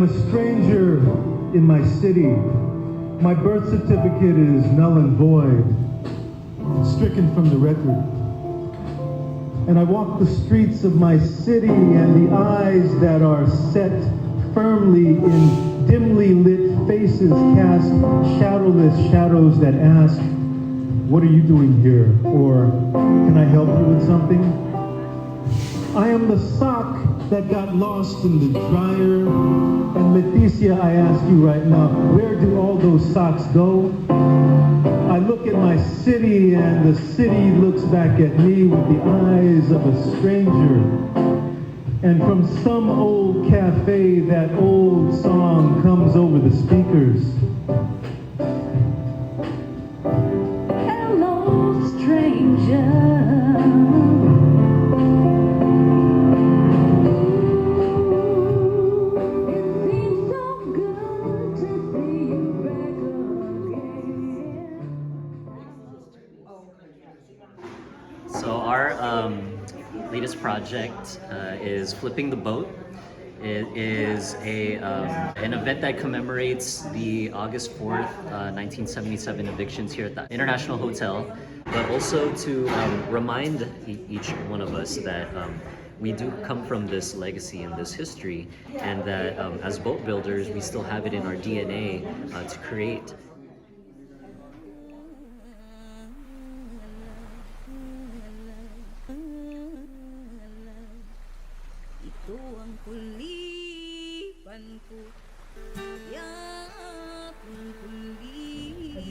am a stranger in my city. My birth certificate is null and void, stricken from the record. And I walk the streets of my city, and the eyes that are set firmly in dimly lit faces cast shadowless shadows that ask, "What are you doing here?" Or, "Can I help you with something?" I am the sock that got lost in the dryer. And Leticia, I ask you right now, where do all those socks go? I look at my city, and the city looks back at me with the eyes of a stranger. And from some old cafe, that old song comes over the speakers. Hello, stranger. So our latest project is Flipping the Boat. It is an event that commemorates the August 4th, 1977 evictions here at the International Hotel, but also to remind each one of us that we do come from this legacy and this history, and that as boat builders, we still have it in our DNA to create.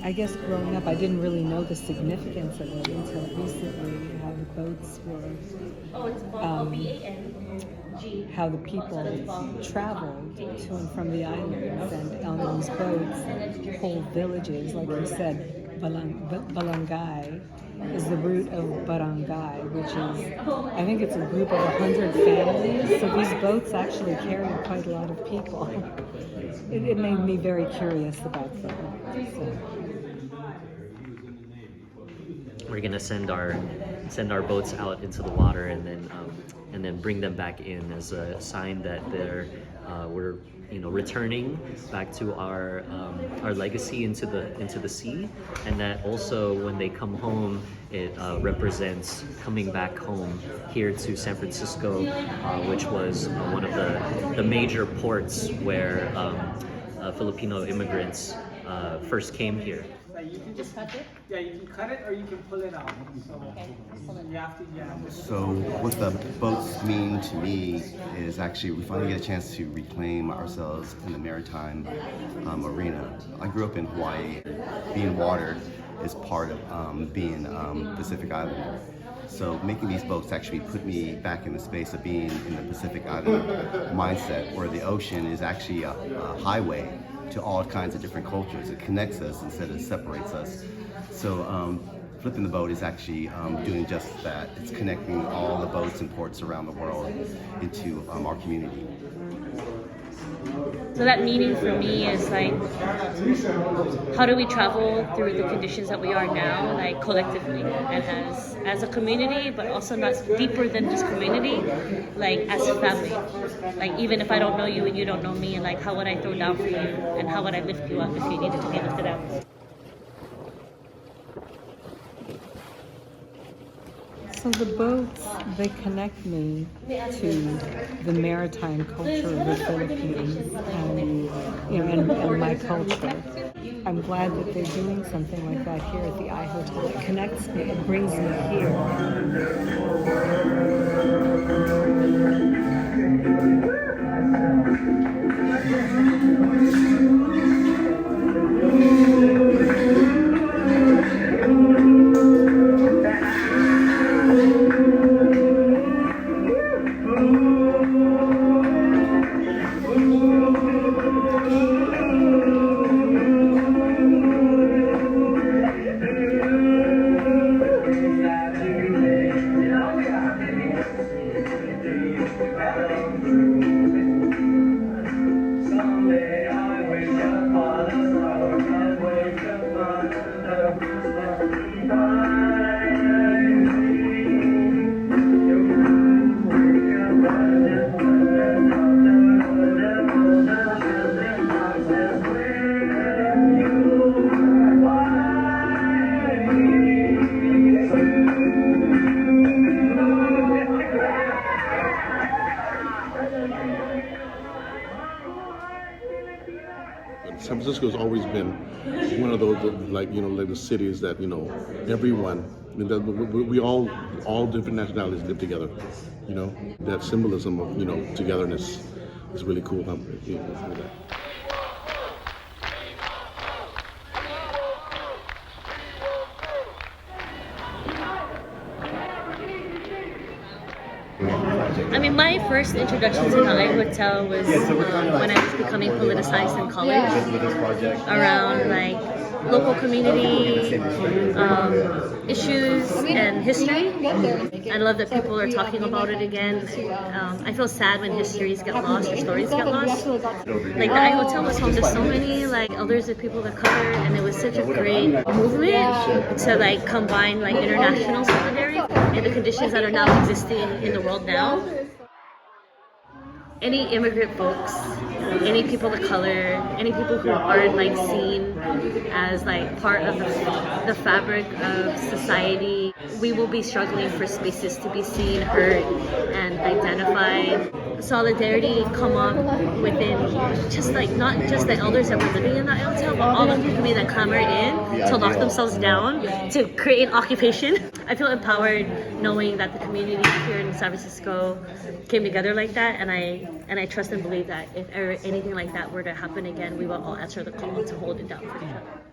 I guess growing up, I didn't really know the significance of it until recently, how the boats were, how the people traveled to and from the islands, and on those boats, whole villages, like you said, Balangay is the root of barangay, which is, I think it's a group of 100 families, so these boats actually carry quite a lot of people. It made me very curious about them. So. We're gonna send our boats out into the water, and then bring them back in as a sign that we're returning back to our legacy into the sea, and that also when they come home, it represents coming back home here to San Francisco, which was one of the major ports where Filipino immigrants first came here. You can just cut it? Yeah, you can cut it or you can pull it out. So okay. You have to, So what the boats mean to me is actually we finally get a chance to reclaim ourselves in the maritime arena. I grew up in Hawaii. Being water is part of being Pacific Islander. So making these boats actually put me back in the space of being in the Pacific Islander mindset, where the ocean is actually a highway to all kinds of different cultures. It connects us instead of separates us. So Flipping the Boat is actually doing just that. It's connecting all the boats and ports around the world into our community. So that meaning for me is like, how do we travel through the conditions that we are now, like collectively and as a community, but also not deeper than just community, like as a family. Like even if I don't know you and you don't know me, like how would I throw down for you and how would I lift you up if you needed to be lifted up? So the boats, they connect me to the maritime culture of the Philippines and my culture. I'm glad that they're doing something like that here at the I Hotel. It connects me, it brings me here. San Francisco has always been one of those like the cities that everyone. I mean, that we all different nationalities live together. That symbolism of togetherness is really cool. I mean, my first introduction to the I Hotel was when I was becoming politicized in college, around like local community issues and history. I love that people are talking about it again. I feel sad when histories get lost or stories get lost. Like the I Hotel was home to so many like elders and people of color, and it was such a great movement to like combine like international solidarity and the conditions that are now existing in the world now. Any immigrant folks, any people of color, any people who aren't like seen as like part of the fabric of society, we will be struggling for spaces to be seen, heard, and identified. Solidarity come up within just like not just the elders that were living in that hotel, but all of the community that clamored in to lock themselves down to create an occupation. I feel empowered knowing that the community here in San Francisco came together like that, and I trust and believe that if ever anything like that were to happen again, we will all answer the call to hold it down for each other.